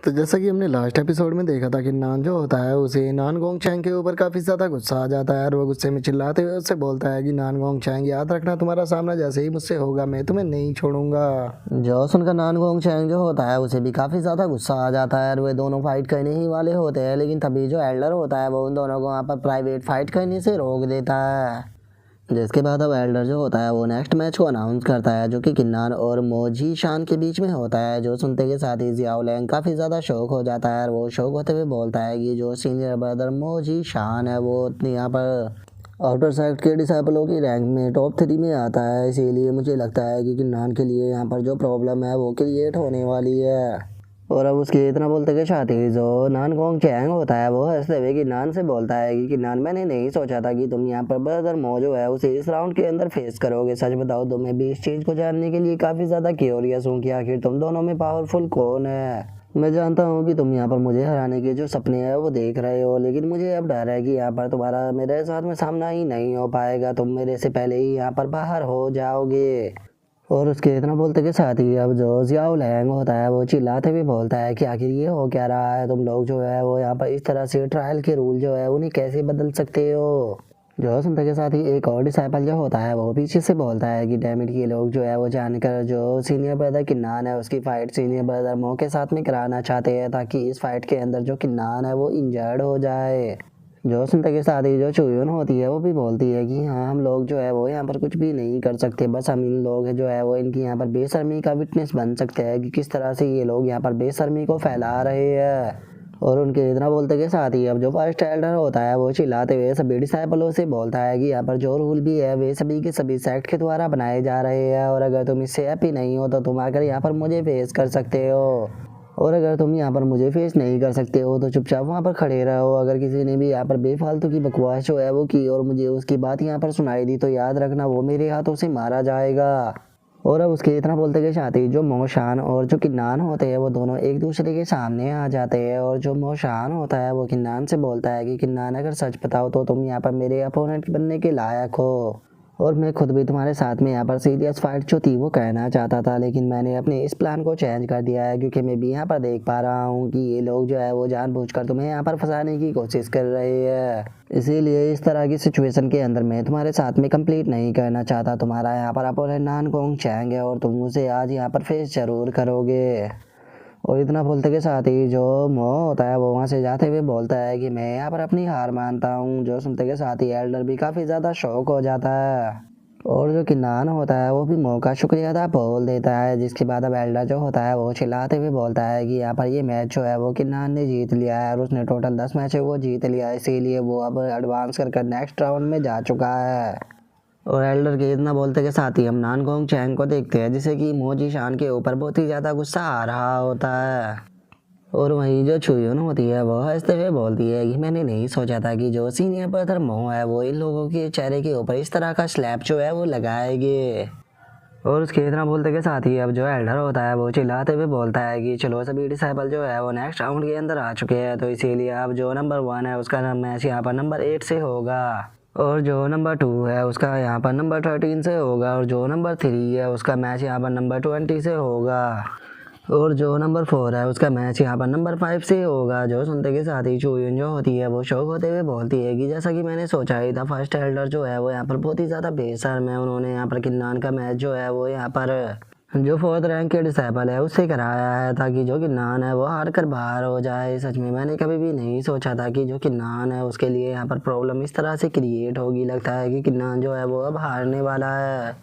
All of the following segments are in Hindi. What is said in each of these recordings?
तो जैसा कि हमने लास्ट एपिसोड में देखा था कि नान जो होता है उसे नान गोंग चैंग के ऊपर काफ़ी ज़्यादा गुस्सा आ जाता है और वो गुस्से में चिल्लाते हुए उससे बोलता है कि नान गोंग चैंग याद रखना तुम्हारा सामना जैसे ही मुझसे होगा मैं तुम्हें नहीं छोड़ूंगा। जो सुनकर नान गोंग चैंग जो होता है उसे भी काफ़ी ज़्यादा गुस्सा आ जाता है और वे दोनों फाइट करने ही वाले होते हैं, लेकिन तभी जो एल्डर होता है वो उन दोनों को वहाँ पर प्राइवेट फाइट करने से रोक देता है। जिसके बाद अब एल्डर जो होता है वो नेक्स्ट मैच को अनाउंस करता है जो कि किन्नान और मोजी शान के बीच में होता है। जो सुनते के साथ ही जियाओ लैंग काफ़ी ज़्यादा शौक हो जाता है और वो शौक होते हुए बोलता है कि जो सीनियर ब्रदर मोजी शान है वो अपने यहाँ पर आउटर साइड के डिसाइपलों की रैंक में टॉप 3 में आता है, इसीलिए मुझे लगता है कि किन्नान के लिए यहाँ पर जो प्रॉब्लम है वो क्रिएट होने वाली है। और अब उसके इतना बोलते के साथ ही जो नान गोंग चैंग होता है वो हंसते हुए किन्नान से बोलता है कि किन्नान मैंने नहीं सोचा था कि तुम यहाँ पर ब्रदर मो जो है उसे इस राउंड के अंदर फेस करोगे। सच बताओ तो मैं भी इस चीज़ को जानने के लिए काफ़ी ज़्यादा क्यूरियस हूँ कि आखिर तुम दोनों में पावरफुल कौन है। मैं जानता हूँ कि तुम यहाँ पर मुझे हराने के जो सपने हैं वो देख रहे हो, लेकिन मुझे अब डर है कि यहाँ पर तुम्हारा मेरे साथ में सामना ही नहीं हो पाएगा, तुम मेरे से पहले ही यहाँ पर बाहर हो जाओगे। और उसके इतना बोलते के साथ ही अब जो जियाओ लैंग होता है वो चिल्लाते हुए बोलता है कि आखिर ये हो क्या रहा है, तुम लोग जो है वो यहाँ पर इस तरह से ट्रायल के रूल जो है उन्हें कैसे बदल सकते हो। जो सुनते के साथ ही एक और डिसाइपल जो होता है वो पीछे से बोलता है कि डैमिट ये लोग जो है वो जानकर जो सीनियर ब्रदर किन्नान है उसकी फाइट सीनियर ब्रदर मो के साथ में कराना चाहते हैं ताकि इस फाइट के अंदर जो किन्नान है वो इंजर्ड हो जाए। जो सुनते के साथ ही जो चुयून होती है वो भी बोलती है कि हाँ हम लोग जो है वो यहाँ पर कुछ भी नहीं कर सकते, बस हम इन लोग जो है वो इनकी यहाँ पर बेशर्मी का विटनेस बन सकते हैं कि किस तरह से ये लोग यहाँ पर बेशर्मी को फैला रहे हैं। और उनके इतना बोलते के साथ ही अब जो फर्स्ट एल्डर होता है वो चिल्लाते हुए सभी डिसाइपलों से बोलता है कि यहाँ पर जो रूल भी है वे सभी के सभी सेक्ट के द्वारा बनाए जा रहे हैं और अगर तुम इससे हैप्पी नहीं हो तो तुम आकर यहाँ पर मुझे फेस कर सकते हो, और अगर तुम यहाँ पर मुझे फेस नहीं कर सकते हो तो चुपचाप वहाँ पर खड़े रहो। अगर किसी ने भी यहाँ पर बेफालतू की बकवास जो है वो की और मुझे उसकी बात यहाँ पर सुनाई दी तो याद रखना वो मेरे हाथों से मारा जाएगा। और अब उसके इतना बोलते के साथ ही जो मोशान और जो किन्नान होते हैं वो दोनों एक दूसरे के सामने आ जाते हैं और जो मोशान होता है वो किन्नान से बोलता है कि किन्नान अगर सच बताओ तो तुम यहाँ पर मेरे अपोनेंट बनने के लायक हो, और मैं खुद भी तुम्हारे साथ में यहाँ पर सीरियस फाइट जो थी वो कहना चाहता था, लेकिन मैंने अपने इस प्लान को चेंज कर दिया है क्योंकि मैं भी यहाँ पर देख पा रहा हूँ कि ये लोग जो है वो जानबूझकर तुम्हें यहाँ पर फंसाने की कोशिश कर रहे हैं। इसीलिए इस तरह की सिचुएशन के अंदर मैं तुम्हारे साथ में कंप्लीट नहीं करना चाहता। तुम्हारा यहाँ पर अपोनेंट नान गोंग चैंग है और तुम उसे आज यहाँ पर फेस जरूर करोगे। और इतना बोलते के साथ ही जो मो होता है वो वहाँ से जाते हुए बोलता है कि मैं यहाँ पर अपनी हार मानता हूँ। जो सुनते के साथ ही एल्डर भी काफ़ी ज़्यादा शौक हो जाता है और जो किन्नान होता है वो भी मो का शुक्रिया अदा बोल देता है। जिसके बाद अब एल्डर जो होता है वो चिल्लाते हुए बोलता है कि यहाँ पर ये मैच जो है वो किन्नान ने जीत लिया है और उसने टोटल 10 मैच है वो जीत लिया है, इसीलिए वो अब एडवांस कर नेक्स्ट राउंड में जा चुका है। और एल्डर के इतना बोलते के साथ ही हम नान गोंग चैंग को देखते हैं जिसे कि मोजी शान के ऊपर बहुत ही ज़्यादा गुस्सा आ रहा होता है। और वहीं जो चुयून होती है वो हंसते हुए बोलती है कि मैंने नहीं सोचा था कि जो सीनियर ब्रदर मो है वो इन लोगों के चेहरे के ऊपर इस तरह का स्लैप जो है वो लगाएंगे। और उसके इतना बोलते के साथ ही अब जो एल्डर होता है वो चिल्लाते हुए बोलता है कि चलो सभी डिसाइपल जो है वो नेक्स्ट राउंड के अंदर आ चुके हैं, तो इसीलिए अब जो नंबर 1 है उसका मैच यहाँ पर नंबर 8 से होगा और जो नंबर 2 है उसका यहाँ पर नंबर 13 से होगा और जो नंबर 3 है उसका मैच यहाँ पर नंबर 20 से होगा और जो नंबर 4 है उसका मैच यहाँ पर नंबर 5 से होगा। जो सुनते के साथ ही चुयून जो होती है वो शौक होते हुए बोलती है कि जैसा कि मैंने सोचा ही था फर्स्ट एल्डर जो है वो यहाँ पर बहुत ही ज़्यादा बेशर्म है, उन्होंने यहाँ पर किन्नान का मैच जो है वो यहाँ पर जो 4th रैंक के डिसाइपल है उससे कराया है ताकि जो किन्नान है वो हार कर बाहर हो जाए। सच में मैंने कभी भी नहीं सोचा था कि जो किन्नान है उसके लिए यहाँ पर प्रॉब्लम इस तरह से क्रिएट होगी। लगता है कि किन्नान जो है वो अब हारने वाला है।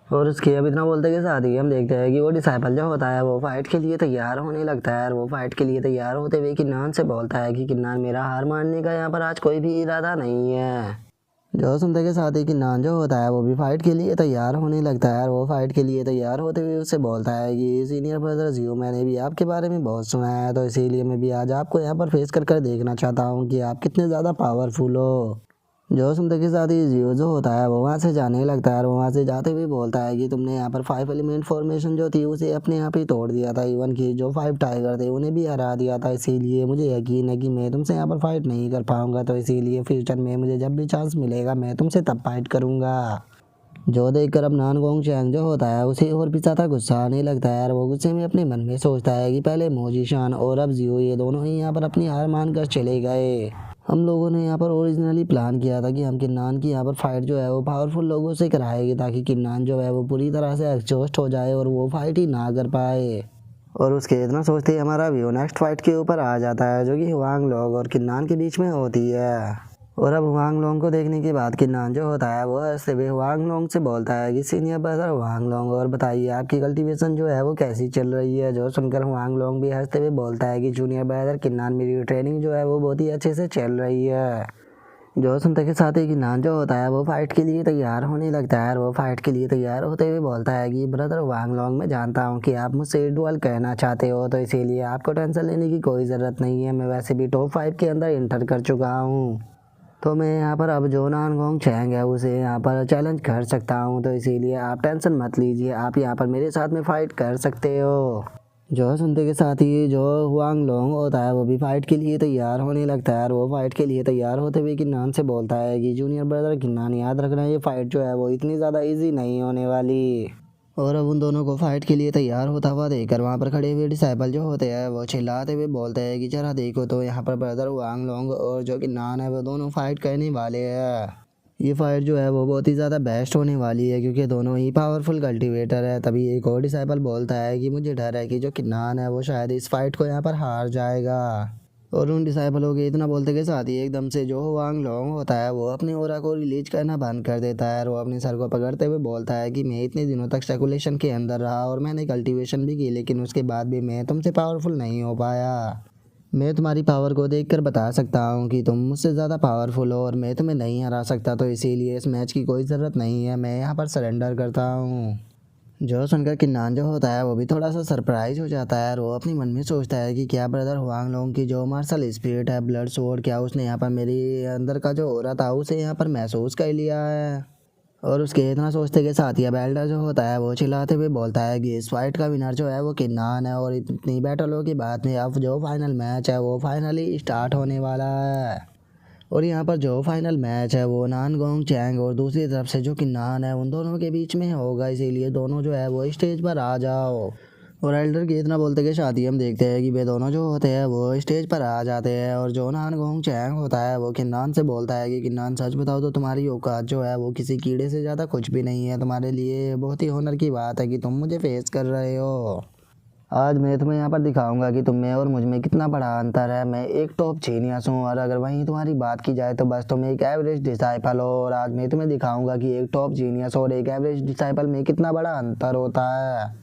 और उसके अब इतना बोलते के साथ ही हम देखते हैं कि वो डिसाइपल जो होता है वो फाइट के लिए तैयार होने लगता है और वो फाइट के लिए तैयार होते हुए किन्नान से बोलता है कि किन्नान मेरा हार मानने का यहाँ पर आज कोई भी इरादा नहीं है। जो सुनते के साथ ही किन्नान जो होता है वो भी फाइट के लिए तैयार होने लगता है और वो फाइट के लिए तैयार होते हुए उससे बोलता है कि सीनियर ब्रदर जियो मैंने भी आपके बारे में बहुत सुना है, तो इसीलिए मैं भी आज आपको यहाँ पर फेस कर देखना चाहता हूँ कि आप कितने ज़्यादा पावरफुल हो। जो सुनते के साथ ही जियो जो होता है वो वहाँ से जाने लगता है और वहाँ से जाते हुए बोलता है कि तुमने यहाँ पर 5 एलिमेंट फॉर्मेशन जो थी उसे अपने आप ही तोड़ दिया था, इवन कि जो 5 टाइगर थे उन्हें भी हरा दिया था, इसीलिए मुझे यकीन है कि मैं तुमसे यहाँ पर फाइट नहीं कर पाऊँगा, तो इसीलिए फ्यूचर में मुझे जब भी चांस मिलेगा मैं तुमसे तब फाइट करूँगा। जो देखकर अब नान गोंग चैंग जो होता है उसे और भी ज़्यादा गुस्सा आने लगता है और वो गुस्से में अपने मन में सोचता है कि पहले मोजीशान और अब जियो ये दोनों ही यहाँ पर अपनी हार मान कर चले गए। हम लोगों ने यहाँ पर ओरिजिनली प्लान किया था कि हम किन्नान की यहाँ पर फाइट जो है वो पावरफुल लोगों से कराएंगे ताकि किन्नान जो है वो पूरी तरह से एग्जॉस्ट हो जाए और वो फाइट ही ना कर पाए। और उसके इतना सोचते ही हमारा व्यू नेक्स्ट फाइट के ऊपर आ जाता है जो कि हुआंग लोंग और किन्नान के बीच में होती है। और अब हुआंग लोंग को देखने के बाद किन्नान जो होता है वो हंसते हुए हुआंग लोंग से बोलता है कि सीनियर ब्रदर हुआंग लोंग, और बताइए आपकी कल्टीवेशन जो है वो कैसी चल रही है। जो सुनकर हुआंग लोंग भी हंसते हुए बोलता है कि जूनियर ब्रदर किन्नान, मेरी ट्रेनिंग जो है वो बहुत ही अच्छे से चल रही है। जो सुनते के साथ ही किन्नान जो होता है वो फाइट के लिए तैयार होने लगता है और वो फाइट के लिए तैयार होते हुए बोलता है कि ब्रदर हुआंग लोंग, मैं जानता हूँ कि आप मुझसे डुअल कहना चाहते हो, तो इसीलिए आपको टेंशन लेने की कोई ज़रूरत नहीं है। मैं वैसे भी टॉप 5 के अंदर इंटर कर चुका हूँ, तो मैं यहाँ पर अब जो नान गोंग चैंग है उसे यहाँ पर चैलेंज कर सकता हूँ, तो इसीलिए आप टेंशन मत लीजिए, आप यहाँ पर मेरे साथ में फ़ाइट कर सकते हो। जो सुनते के साथ ही जो हुआंग लोंग होता है वो भी फाइट के लिए तैयार होने लगता है और वो फाइट के लिए तैयार होते हुए किन्नान से बोलता है कि जूनियर ब्रदर किन्नान, याद रखना ये फाइट जो है वो इतनी ज़्यादा इजी नहीं होने वाली। और अब उन दोनों को फाइट के लिए तैयार होता हुआ देखकर वहाँ पर खड़े हुए डिसाइपल जो होते हैं वो चिल्लाते हुए बोलते हैं कि जरा देखो तो यहाँ पर ब्रदर हुआंग लोंग और जो किन्नान है वो दोनों फाइट करने वाले हैं। ये फाइट जो है वो बहुत ही ज़्यादा बेस्ट होने वाली है क्योंकि दोनों ही पावरफुल कल्टीवेटर है। तभी एक और डिसाइपल बोलता है कि मुझे डर है कि जो किन्नान है वो शायद इस फाइट को यहाँ पर हार जाएगा। और उन डिसाइपलों के इतना बोलते के साथ ही एकदम से जो हुआंग लोंग होता है वो अपने ओरा को रिलीज करना बंद कर देता है और वो अपने सर को पकड़ते हुए बोलता है कि मैं इतने दिनों तक स्पेकुलेशन के अंदर रहा और मैंने कल्टीवेशन भी की, लेकिन उसके बाद भी मैं तुमसे पावरफुल नहीं हो पाया। मैं तुम्हारी पावर को देखकर बता सकता हूँ कि तुम मुझसे ज़्यादा पावरफुल हो और मैं तुम्हें नहीं हरा सकता, तो इसीलिए इस मैच की कोई ज़रूरत नहीं है, मैं यहाँ पर सरेंडर करता हूँ। जो सुनकर किन्नान जो होता है वो भी थोड़ा सा सरप्राइज हो जाता है और वो अपने मन में सोचता है कि क्या ब्रदर हुआंग लोंग की जो मार्शल स्पिरिट है, ब्लड स्वॉर्ड, क्या उसने यहाँ पर मेरे अंदर का जो ऑरा था उसे यहाँ पर महसूस कर लिया है। और उसके इतना सोचते के साथ ही अब एल्डर जो होता है वो चिल्लाते हुए बोलता है कि इस फाइट का विनर जो है वो किन्नान है और इतनी बैटलों के बाद में अब जो फाइनल मैच है वो फाइनली स्टार्ट होने वाला है। और यहाँ पर जो फाइनल मैच है वो नान गोंग चैंग और दूसरी तरफ से जो किन्नान है उन दोनों के बीच में होगा, इसीलिए दोनों जो है वो स्टेज पर आ जाओ। और एल्डर के इतना बोलते के साथ ही हम देखते हैं कि वे दोनों जो होते हैं वो स्टेज पर आ जाते हैं और जो नान गोंग चैंग होता है वो किन्नान से बोलता है कि किन्नान, सच बताओ तो तुम्हारी औकात जो है वो किसी कीड़े से ज़्यादा कुछ भी नहीं है, तुम्हारे लिए बहुत ही ऑनर की बात है कि तुम मुझे फेस कर रहे हो। आज मैं तुम्हें यहाँ पर दिखाऊंगा कि तुम में और मुझ में कितना बड़ा अंतर है। मैं एक टॉप जीनियस हूँ और अगर वहीं तुम्हारी बात की जाए तो बस तुम एक एवरेज डिसाइपल हो, और आज मैं तुम्हें दिखाऊंगा कि एक टॉप जीनियस और एक एवरेज डिसाइपल में कितना बड़ा अंतर होता है।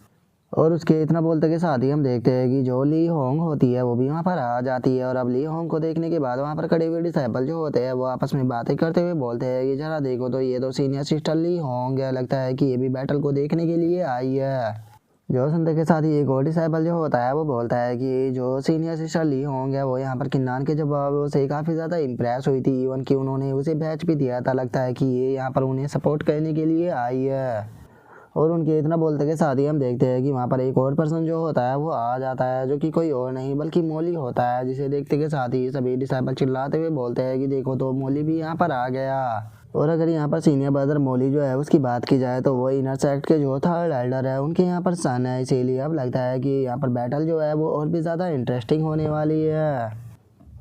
और उसके इतना बोलते के साथ ही हम देखते हैं कि जो ली होंग होती है वो भी वहाँ पर आ जाती है और अब ली होंग को देखने के बाद वहाँ पर खड़े हुए डिसाइपल जो होते हैं वो आपस में बातें करते हुए बोलते हैं कि जरा देखो तो ये तो सीनियर सिस्टर ली होंग है, लगता है कि ये भी बैटल को देखने के लिए आई है। जो सुनते के साथ ही एक और डिसाइपल जो होता है वो बोलता है कि जो सीनियर सिस्टर ली होंगे वो यहाँ पर किन्नान के जवाब से काफ़ी ज़्यादा इम्प्रेस हुई थी, इवन कि उन्होंने उसे बैच भी दिया था, लगता है कि ये यहाँ पर उन्हें सपोर्ट करने के लिए आई है। और उनके इतना बोलते के साथ ही हम देखते हैं कि वहाँ पर एक और पर्सन जो होता है वो आ जाता है जो कि कोई और नहीं बल्कि मोली होता है, जिसे देखते के साथ ही सभी डिसाइपल चिल्लाते हुए बोलते हैं कि देखो तो मोली भी यहाँ पर आ गया। और अगर यहाँ पर सीनियर ब्रदर मोली जो है उसकी बात की जाए तो वो इनर सेक्ट के जो थर्ड एल्डर है उनके यहाँ पर सन है, इसीलिए अब लगता है कि यहाँ पर बैटल जो है वो और भी ज़्यादा इंटरेस्टिंग होने वाली है।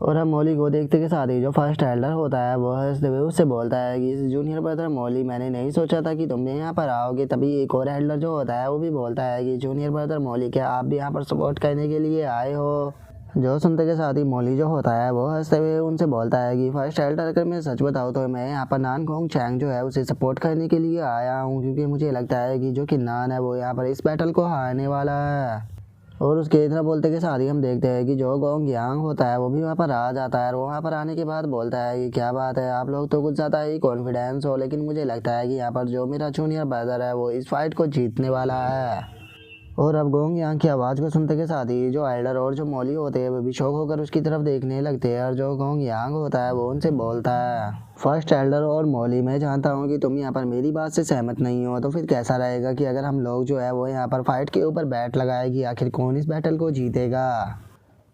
और हम मोली को देखते के साथ ही जो फर्स्ट एल्डर होता है वो हंसते हुए उससे बोलता है कि जूनियर ब्रदर मोली, मैंने नहीं सोचा था कि तुम भी यहाँ पर आओगे। तभी एक और एल्डर जो होता है वो भी बोलता है कि जूनियर ब्रदर मोली, क्या आप भी यहाँ पर सपोर्ट करने के लिए आए हो। जो सुनते के साथ ही मोली जो होता है वो हंसते हुए उनसे बोलता है कि फर्स्ट एल्डर, अगर मैं सच बताऊँ तो मैं यहाँ पर नान गोंग चैंग जो है उसे सपोर्ट करने के लिए आया हूँ, क्योंकि मुझे लगता है कि जो किन्नान है वो यहाँ पर इस बैटल को हारने वाला है। और उसके इतना बोलते के साथ ही हम देखते हैं कि जो गोंग यांग होता है वो भी वहाँ पर आ जाता है और वहाँ पर आने के बाद बोलता है कि क्या बात है, आप लोग तो कुछ ज़्यादा ही कॉन्फिडेंस हो, लेकिन मुझे लगता है कि यहाँ पर जो मेरा जूनियर ब्रदर है वो इस फाइट को जीतने वाला है। और अब गोंग यांग की आवाज़ को सुनते के साथ ही जो एल्डर और जो मौली होते हैं वो भी शौक होकर उसकी तरफ देखने लगते हैं और जो गोंग यांग होता है वो उनसे बोलता है, फर्स्ट एल्डर और मौली, मैं जानता हूँ कि तुम यहाँ पर मेरी बात से सहमत नहीं हो, तो फिर कैसा रहेगा कि अगर हम लोग जो है वो यहाँ पर फाइट के ऊपर बैट लगाए कि आखिर कौन इस बैटल को जीतेगा।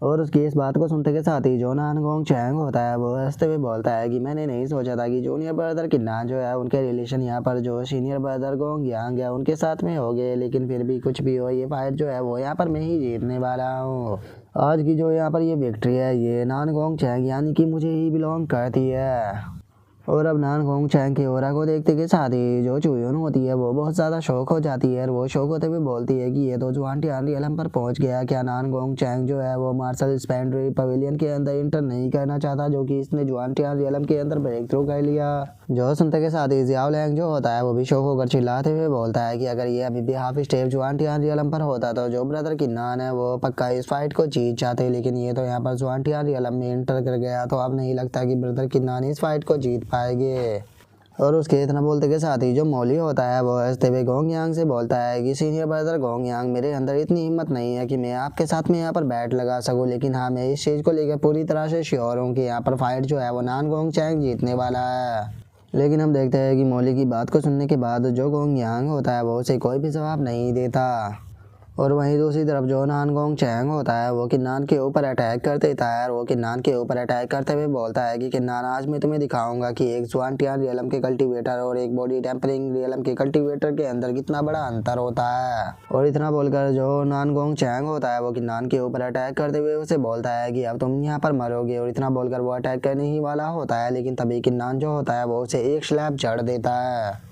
और उसकी इस बात को सुनते के साथ ही जो नान गोंग चैंग होता है वो हंसते हुए बोलता है कि मैंने नहीं सोचा था कि जूनियर ब्रदर किन्ना जो है उनके रिलेशन यहाँ पर जो सीनियर ब्रदर गोंग यांग है उनके साथ में हो गए, लेकिन फिर भी कुछ भी हो ये फाइट जो है वो यहाँ पर मैं ही जीतने वाला हूँ। आज की जो यहाँ पर ये विक्ट्री है ये नान गोंग चैंग यानी कि मुझे ही बिलोंग करती है। और अब नान गोंग चैंग की ओरा को देखते के साथ ही जो चुयोन होती है वो बहुत ज़्यादा शौक हो जाती है और वो शौक होते हुए बोलती है कि ये तो जो आंटी आंटी हम पर पहुंच गया, क्या नान गोंग चैंग जो है वो मार्शल स्पेंड्री पवेलियन के अंदर इंटर नहीं करना चाहता, जो कि इसने जो आंटी आंटी के अंदर ब्रेक थ्रू कर लिया। जो सुनते के साथ ही जियाओ लैंग जो होता है वो भी शौक होकर चिल्लाते हुए बोलता है कि अगर ये अभी भी हाफ स्टेप जो आंटी आंटी पर होता तो जो ब्रदर किन्नान है वो पक्का इस फाइट को जीत जाते, लेकिन ये तो यहाँ पर जो आंटी आंटी में इंटर कर गया तो अब नहीं लगता कि ब्रदर किन्नान इस फाइट को जीत पाएंगे। और उसके इतना बोलते के साथ ही जो मौली होता है वो हंसते हुए गोंग यांग से बोलता है कि सीनियर ब्रदर गोंग यांग, मेरे अंदर इतनी हिम्मत नहीं है कि मैं आपके साथ में यहाँ पर बैट लगा सकूं, लेकिन हाँ मैं इस चीज़ को लेकर पूरी तरह से श्योर हूँ कि यहाँ पर फाइट जो है वो नान गोंग चैंग जीतने वाला है। लेकिन हम देखते हैं कि मौली की बात को सुनने के बाद जो गोंग यांग होता है वो उसे कोई भी जवाब नहीं देता। और वहीं दूसरी तरफ जो नान गोंग चैंग होता है वो किन्नान के ऊपर अटैक कर देता है और वो किन्नान के ऊपर अटैक करते हुए बोलता है कि किन्नान आज मैं तुम्हें दिखाऊंगा कि एक जुआनटियान रियलम के कल्टीवेटर और एक बॉडी टेम्परिंग रियलम के कल्टीवेटर के अंदर कितना बड़ा अंतर होता है। और इतना बोलकर जो नान गोंग चैंग होता है वो किन्नान के ऊपर अटैक करते हुए उसे बोलता है कि अब तुम यहाँ पर मरोगे, और इतना बोलकर वो अटैक करने ही वाला होता है, लेकिन तभी किन्नान जो होता है वो उसे एक स्लैप जड़ देता है।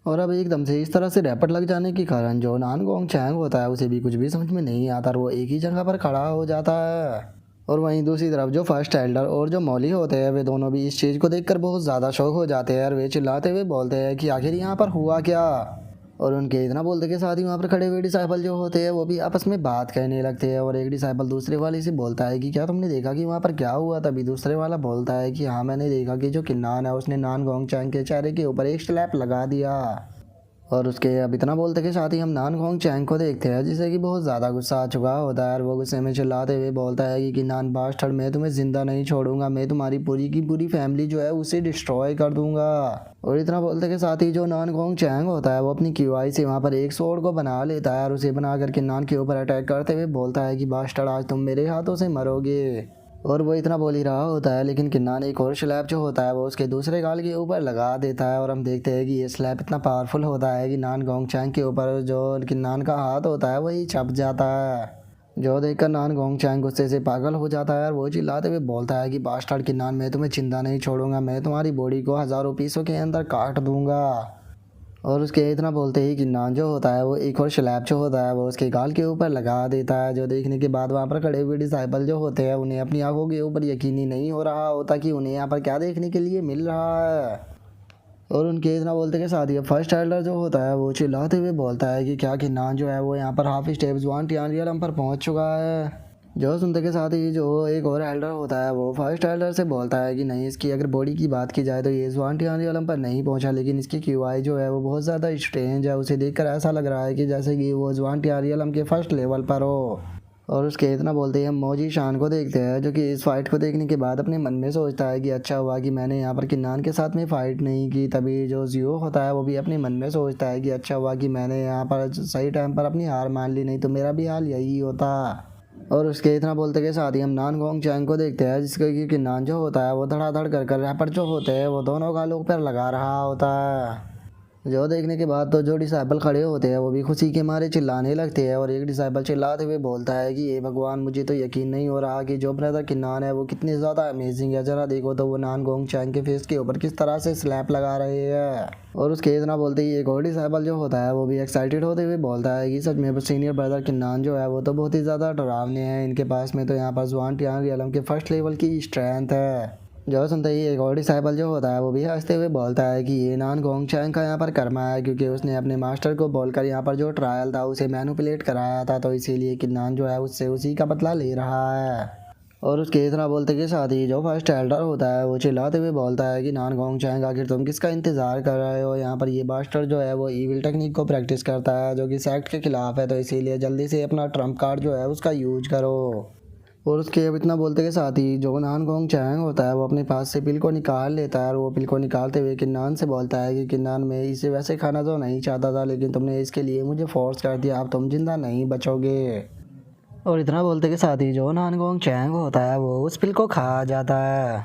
और अब एकदम से इस तरह से रैपट लग जाने के कारण जो नान गोंग चैंग होता है उसे भी कुछ भी समझ में नहीं आता और वो एक ही जगह पर खड़ा हो जाता है। और वहीं दूसरी तरफ जो फर्स्ट एल्डर और जो मौली होते हैं वे दोनों भी इस चीज़ को देखकर बहुत ज़्यादा शौक हो जाते हैं और वे चिल्लाते हुए बोलते हैं कि आखिर यहाँ पर हुआ क्या। और उनके इतना बोलते के साथ ही वहाँ पर खड़े हुए डिसाइपल जो होते हैं वो भी आपस में बात करने लगते हैं। और एक डिसाइपल दूसरे वाले से बोलता है कि क्या तुमने देखा कि वहाँ पर क्या हुआ। तभी दूसरे वाला बोलता है कि हाँ मैंने देखा कि जो किन्नान है उसने नान गोंग चैंग के चेहरे के ऊपर एक स्लैप लगा दिया। और उसके अब इतना बोलते के साथ ही हम नान गोंग चैंग को देखते हैं जिसे कि बहुत ज़्यादा गुस्सा आ चुका होता है और वो गुस्से में चिल्लाते हुए बोलता है कि नान बास्टर्ड, मैं तुम्हें ज़िंदा नहीं छोड़ूंगा, मैं तुम्हारी पूरी की पूरी फैमिली जो है उसे डिस्ट्रॉय कर दूंगा। और इतना बोलते के साथ ही जो नान गोंग चैंग होता है वो अपनी क्यूआई से वहाँ पर एक सोर्ड को बना लेता है और उसे बना करके नान के ऊपर अटैक करते हुए बोलता है कि बास्टर्ड आज तुम मेरे हाथों से मरोगे। और वो इतना बोल ही रहा होता है लेकिन किन्नान एक और स्लैप जो होता है वो उसके दूसरे गाल के ऊपर लगा देता है। और हम देखते हैं कि ये स्लैप इतना पावरफुल होता है कि नान गोंग चैंग के ऊपर जो किन्नान का हाथ होता है वही छप जाता है। जो देखकर नान गोंग चैंग गुस्से से पागल हो जाता है और वो चिल्लाते हुए बोलता है कि बास्टर्ड किन्नान, मैं तुम्हें जिंदा नहीं छोड़ूंगा, मैं तुम्हारी बॉडी को हज़ारों पीसों के अंदर काट दूंगा। और उसके इतना बोलते ही किन्नान जो होता है वो एक और स्लैप जो होता है वो उसके गाल के ऊपर लगा देता है। जो देखने के बाद वहाँ पर खड़े हुए डिसाइपल जो होते हैं उन्हें अपनी आंखों के ऊपर यकीन ही नहीं हो रहा होता कि उन्हें यहाँ पर क्या देखने के लिए मिल रहा है। और उनके इतना बोलते के साथ ही फर्स्ट एल्डर जो होता है वो चिल्लाते हुए बोलता है कि क्या किन्नान जो है वो यहाँ पर हाफ स्टेप्स वन टियान पर पहुँच चुका है। जो सुनते के साथ ही जो एक और एल्डर होता है वो फर्स्ट एल्डर से बोलता है कि नहीं, इसकी अगर बॉडी की बात की जाए तो ये स्वानटियानी आलम पर नहीं पहुंचा, लेकिन इसकी क्यूआई जो है वो बहुत ज़्यादा स्ट्रेंज है। उसे देखकर ऐसा लग रहा है कि जैसे कि वो स्वानटियानी आलम के फर्स्ट लेवल पर हो। और उसके इतना बोलते ही हम मौजी शान को देखते हैं जो कि इस फाइट को देखने के बाद अपने मन में सोचता है कि अच्छा हुआ कि मैंने यहाँ पर किन्नान के साथ में फ़ाइट नहीं की। तभी जो जियो होता है वो भी अपने मन में सोचता है कि अच्छा हुआ कि मैंने यहाँ पर सही टाइम पर अपनी हार मान ली, नहीं तो मेरा भी हाल यही होता। और उसके इतना बोलते के साथ ही हम नान गोंग चैंग को देखते हैं जिसका कि किन्नान जो होता है वो धड़ाधड़ कर रैपर जो होते हैं वो दोनों गालों पर लगा रहा होता है। जो देखने के बाद तो जो डिसाइपल खड़े होते हैं वो भी खुशी के मारे चिल्लाने लगते हैं। और एक डिसाइपल चिल्लाते हुए बोलता है कि ये भगवान, मुझे तो यकीन नहीं हो रहा कि जो ब्रदर किन्नान है वो कितनी ज़्यादा अमेजिंग है। ज़रा देखो तो वो नान गोंग चैंग के फेस के ऊपर किस तरह से स्लैप लगा रहे हैं। और उसके इतना बोलते ही एक और डिसाइपल जो होता है वो भी एक्साइटेड होते हुए बोलता है कि सच में सीनियर ब्रदर किन्नान जो है वो तो बहुत ही ज़्यादा डरावने हैं, इनके पास में तो यहाँ पर जुआन टियान रियलम के फर्स्ट लेवल की स्ट्रेंथ है। जो सुनते ही एक और डिसाइपल जो होता है वो भी हंसते हुए बोलता है कि ये नान गोंग चैंग का यहाँ पर कर्मा है, क्योंकि उसने अपने मास्टर को बोलकर यहाँ पर जो ट्रायल था उसे मैनिपुलेट कराया था, तो इसीलिए किन्नान जो है उससे उसी का बदला ले रहा है। और उसके इतना बोलते के साथ ही जो फर्स्ट एल्डर होता है वो चिल्लाते हुए बोलता है कि नान गोंग चैंग, आखिर तुम किसका इंतज़ार कर रहे हो। यहाँ पर ये मास्टर जो है वो ईविल टेक्निक को प्रैक्टिस करता है जो कि सेक्ट के खिलाफ है, तो इसीलिए जल्दी से अपना ट्रम्प कार्ड जो है उसका यूज करो। और उसके अब इतना बोलते के साथ ही जो नान गोंग चैंग होता है वो अपने पास से पिल को निकाल लेता है और वो पिल को निकालते हुए किन्नान से बोलता है कि किन्नान, मैं इसे वैसे खाना तो नहीं चाहता था, लेकिन तुमने इसके लिए मुझे फोर्स कर दिया, अब तुम जिंदा नहीं बचोगे। और इतना बोलते के साथ ही जो नानगोंग चैंग होता है वो उस पिल को खा जाता है।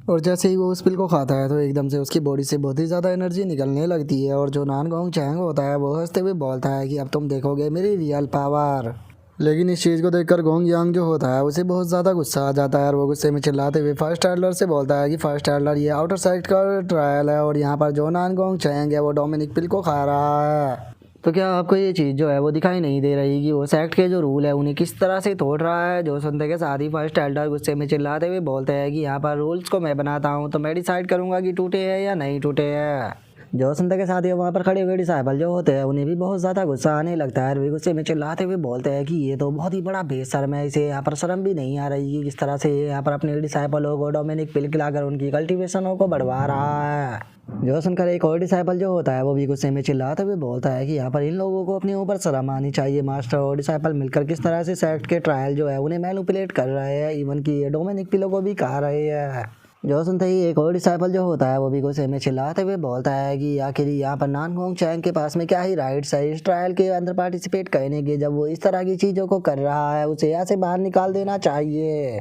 और जैसे ही वो उस पिल को खाता है तो एकदम से उसकी बॉडी से बहुत ही ज़्यादा एनर्जी निकलने लगती है। और जो नानगोंग चैंग होता है वो हंसते हुए बोलता है कि अब तुम देखोगे मेरी रियल पावर। लेकिन इस चीज़ को देखकर गोंग यांग जो होता है उसे बहुत ज़्यादा गुस्सा आ जाता है और वो गुस्से में चिल्लाते हुए फर्स्ट एडलर से बोलता है कि फर्स्ट एडलर ये आउटर साइड का ट्रायल है और यहाँ पर जो नानगोंग चैंग है वो डोमिनिक पिल को खा रहा है। तो क्या आपको ये चीज़ जो है वो दिखाई नहीं दे रही कि वो सेक्ट के जो रूल है उन्हें किस तरह से तोड़ रहा है। जो सुनते के साथ ही फर्स्ट एल्डर गुस्से में चिल्लाते हुए बोलते हैं कि यहाँ पर रूल्स को मैं बनाता हूँ तो मैं डिसाइड करूँगा कि टूटे हैं या नहीं टूटे हैं। जो सुनते के साथ ही वहाँ पर खड़े हुए डिसाइबल जो होते हैं उन्हें भी बहुत ज़्यादा गुस्सा आने लगता है। वे गुस्से में चिल्लाते हुए बोलते हैं कि ये तो बहुत ही बड़ा बेशर्म है, इसे यहाँ पर शर्म भी नहीं आ रही है किस तरह से यहाँ पर अपने डिसाइबलों को डोमिनिक पिल खिलाकर उनकी कल्टिवेशनों को बढ़वा रहा है। जो सुनकर एक और डिसाइपल जो होता है वो भी गुस्से में चिल्लाते हुए बोलता है कि यहाँ पर इन लोगों को अपने ऊपर शर्म आनी चाहिए। मास्टर और डिसाइपल मिलकर किस तरह से सेक्ट के ट्रायल जो है उन्हें मैनिपुलेट कर रहे हैं, इवन कि ये डोमिनिक पिलो को भी खा रहे हैं। जो सुनते ही एक और डिसाइपल जो होता है वो भी गुस्से में चिल्लाते हुए बोलता है कि आखिर यहाँ पर नानगोंग चैंग के पास में क्या ही राइट्स है इस ट्रायल के अंदर पार्टिसिपेट करने के। जब वो इस तरह की चीज़ों को कर रहा है उसे यहाँ से बाहर निकाल देना चाहिए।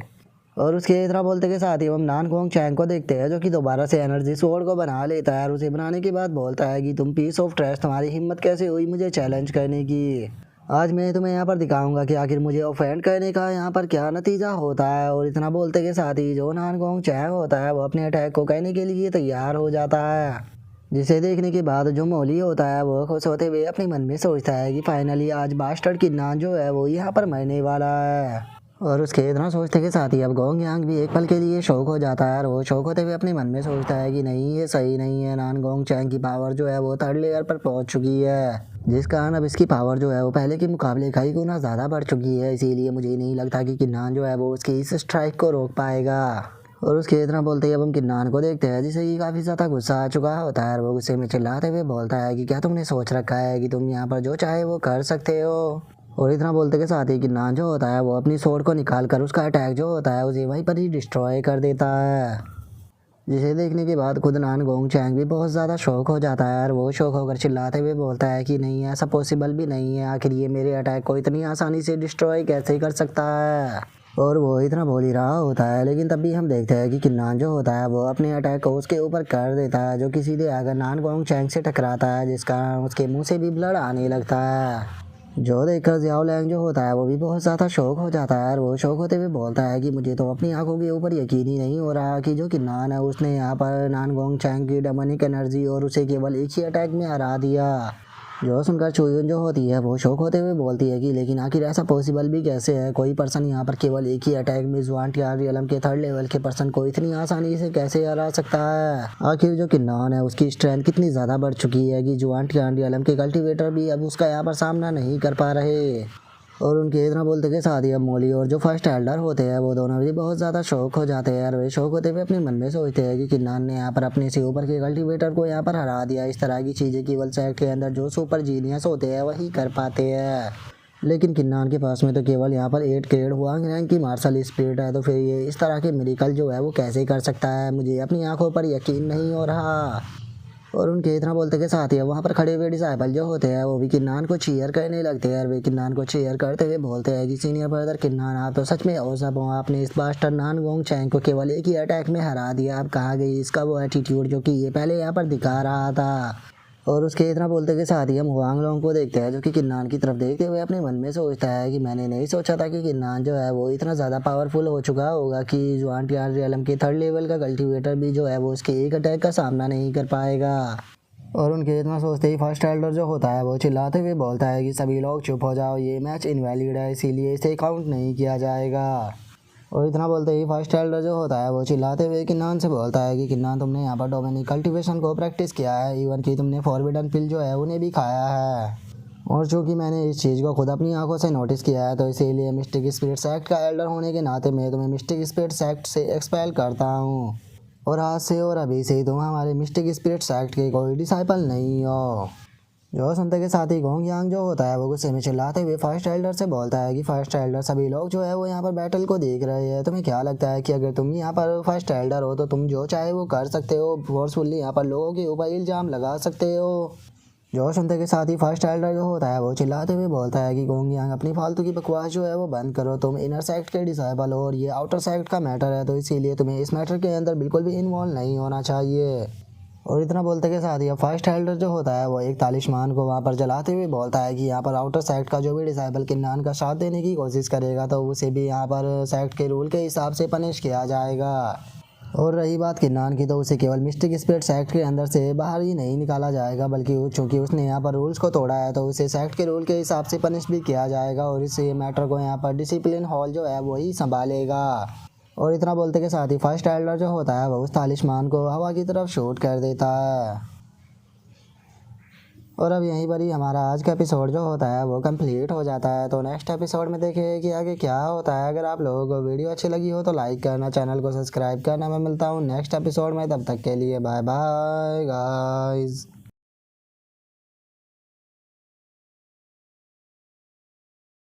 और उसके इतना बोलते के साथ ही हम नानगोंग चैंग को देखते हैं जो कि दोबारा से एनर्जी स्वॉर्ड को बना लेता है और उसे बनाने के बाद बोलता है कि तुम पीस ऑफ ट्रस्ट, तुम्हारी हिम्मत कैसे हुई मुझे चैलेंज करने की। आज मैं तुम्हें यहाँ पर दिखाऊंगा कि आखिर मुझे ऑफेंड करने का यहाँ पर क्या नतीजा होता है। और इतना बोलते के साथ ही जो नानगोंग चैंग होता है वो अपने अटैक को कहने के लिए तैयार हो जाता है। जिसे देखने के बाद जो मौली होता है वो खुश होते हुए अपने मन में सोचता है कि फाइनली आज बास्टर्ड किन्नान जो है वो यहाँ पर मरने वाला है। और उसके इतना सोचते के साथ ही अब गोंग यांग भी एक पल के लिए शौक हो जाता है और वो शौक होते हुए अपने मन में सोचता है कि नहीं ये सही नहीं है। नानगोंग चैंग की पावर जो है वो थर्ड लेयर पर पहुंच चुकी है, जिस कारण अब इसकी पावर जो है वो पहले के मुकाबले कई गुना ज़्यादा बढ़ चुकी है। इसीलिए मुझे नहीं लगता कि किन्नान जो है वो उसकी इस स्ट्राइक को रोक पाएगा। और उसके इतना बोलते ही अब हम किन्नान को देखते हैं जिसे कि काफ़ी ज़्यादा गुस्सा आ चुका होता है और वो गुस्से में चिल्लाते हुए बोलता है कि क्या तुमने सोच रखा है कि तुम यहाँ पर जो चाहे वो कर सकते हो। और इतना बोलते के साथ ही किन्नान जो होता है वो अपनी स्वॉर्ड को निकाल कर उसका अटैक जो होता है उसे वहीं पर ही डिस्ट्रॉय कर देता है। जिसे देखने के बाद खुद नानगोंग चैंग भी बहुत ज़्यादा शौक हो जाता है और वो शौक होकर चिल्लाते हुए बोलता है कि नहीं ऐसा पॉसिबल भी नहीं है, आखिर ये मेरे अटैक को इतनी आसानी से डिस्ट्रॉय कैसे कर सकता है। और वो इतना बोल ही रहा होता है लेकिन तब भी हम देखते हैं कि किन्नान जो होता है वो अपने अटैक को उसके ऊपर कर देता है जो कि सीधे आकर नानगोंग चैंग से टकराता है, जिस कारण उसके मुँह से भी ब्लड आने लगता है। जो देखकर जियाओ लैंग जो होता है वो भी बहुत ज़्यादा शौक हो जाता है और वो शौक होते हुए बोलता है कि मुझे तो अपनी आंखों के ऊपर यकीन ही नहीं हो रहा कि जो किन्नान है उसने यहाँ पर नानगोंग चैंग की डेमोनिक एनर्जी और उसे केवल एक ही अटैक में हरा दिया। जो सुनकर चुयुन जो होती है वो शौक होते हुए बोलती है कि लेकिन आखिर ऐसा पॉसिबल भी कैसे है, कोई पर्सन यहाँ पर केवल एक ही अटैक में जुआनटियान रियलम के थर्ड लेवल के पर्सन को इतनी आसानी से कैसे हरा सकता है। आखिर जो किन्नान है उसकी स्ट्रेंथ कितनी ज़्यादा बढ़ चुकी है कि जुआनटियान रियलम के कल्टिवेटर भी अब उसका यहाँ पर सामना नहीं कर पा रहे। और उनके इतना बोलते के साथ ही अब मोली और जो फर्स्ट एल्डर होते हैं वो दोनों भी बहुत ज़्यादा शौक हो जाते हैं और वे शौक होते हुए अपने मन में सोचते हैं कि किन्नान ने यहाँ पर अपने से ऊपर के कल्टिवेटर को यहाँ पर हरा दिया। इस तरह की चीज़ें केवल सेक्ट के अंदर जो सुपर जीनियस होते हैं वही कर पाते हैं, लेकिन किन्नान के पास में तो केवल यहाँ पर 8 ग्रेड हुआंग रैंक की मार्शल स्पिरिट है, तो फिर ये इस तरह के मिरेकल जो है वो कैसे कर सकता है। मुझे अपनी आंखों पर यकीन नहीं हो रहा। और उनके इतना बोलते के साथ ही वहाँ पर खड़े हुए डिसाइबल जो होते हैं वो भी किन्नान को चीयर करने लगते हैं और वे किन्नान को चीयर करते हुए बोलते हैं कि सीनियर ब्रदर किन्नान आप तो सच में औसम हो, आपने इस बास्टर नानगोंग चैंग को केवल एक ही अटैक में हरा दिया। अब कहाँ गई इसका वो एटीट्यूड जो कि ये पहले यहाँ पर दिखा रहा था। और उसके इतना बोलते के साथ ही हम हुआंग लोंग को देखते हैं जो कि किन्नान की तरफ देखते हुए अपने मन में सोचता है कि मैंने नहीं सोचा था कि किन्नान जो है वो इतना ज़्यादा पावरफुल हो चुका होगा कि जुआनटियान रियलम के थर्ड लेवल का कल्टिवेटर भी जो है वो उसके एक अटैक का सामना नहीं कर पाएगा। और उनके इतना सोचते ही फर्स्ट एल्डर जो होता है वो चिल्लाते हुए बोलता है कि सभी लोग चुप हो जाओ, ये मैच इनवैलिड है इसीलिए इसे काउंट नहीं किया जाएगा। और इतना बोलते ही फर्स्ट एल्डर जो होता है वो चिल्लाते हुए किन्नान से बोलता है कि किन्नान तुमने यहाँ पर डोमिनिक कल्टिवेशन को प्रैक्टिस किया है, इवन कि तुमने फॉरबिडन पिल जो है उन्हें भी खाया है। और चूँकि मैंने इस चीज़ को खुद अपनी आंखों से नोटिस किया है तो इसीलिए मिस्टिक स्पिरिट सेक्ट का एल्डर होने के नाते मैं तुम्हें मिस्टिक स्पिरिट सेक्ट से एक्सपेल करता हूँ और आज से और अभी से तुम हमारे मिस्टिक स्पिरिट सेक्ट के कोई डिसाइपल नहीं हो। जो सुनते के साथ ही गोंग यांग जो होता है वो गुस्से में चिल्लाते हुए फर्स्ट एल्डर से बोलता है कि फर्स्ट एल्डर सभी लोग जो है वो यहाँ पर बैटल को देख रहे हैं, तुम्हें क्या लगता है कि अगर तुम यहाँ पर फर्स्ट एल्डर हो तो तुम जो चाहे वो कर सकते हो, फोर्सफुली यहाँ पर लोगों के ऊपर इल्ज़ाम लगा सकते हो। जो सुनते के साथ ही फर्स्ट एल्डर जो होता है वो चिल्लाते हुए बोलता है कि गोंग यांग अपनी फालतू की बकवास जो है वो बंद करो, तुम इनर सेक्ट के डिसाइबल हो और ये आउटर सेक्ट का मैटर है, तो इसीलिए तुम्हें इस मैटर के अंदर बिल्कुल भी इन्वॉल्व नहीं होना चाहिए। और इतना बोलते के साथ ही अब फर्स्ट एल्डर जो होता है वो एक तालिस्मान को वहाँ पर जलाते हुए बोलता है कि यहाँ पर आउटर सेक्ट का जो भी डिसाइबल किन्नान का साथ देने की कोशिश करेगा तो उसे भी यहाँ पर सेक्ट के रूल के हिसाब से पनिश किया जाएगा। और रही बात किन्नान की, तो उसे केवल मिस्टिक स्पिरिट सेक्ट के अंदर से बाहर ही नहीं निकाला जाएगा, बल्कि चूँकि उसने यहाँ पर रूल्स को तोड़ा है तो उसे सेक्ट के रूल के हिसाब से पनिश भी किया जाएगा और इस मैटर को यहाँ पर डिसिप्लिन हॉल जो है वही संभालेगा। और इतना बोलते के साथ ही फर्स्ट एल्डर जो होता है वो उस तालिस्मान को हवा की तरफ शूट कर देता है। और अब यहीं पर ही हमारा आज का एपिसोड जो होता है वो कंप्लीट हो जाता है। तो नेक्स्ट एपिसोड में देखें कि आगे क्या होता है। अगर आप लोगों को वीडियो अच्छी लगी हो तो लाइक करना, चैनल को सब्सक्राइब करना। मैं मिलता हूँ नेक्स्ट एपिसोड में, तब तक के लिए बाय बाय गाइस।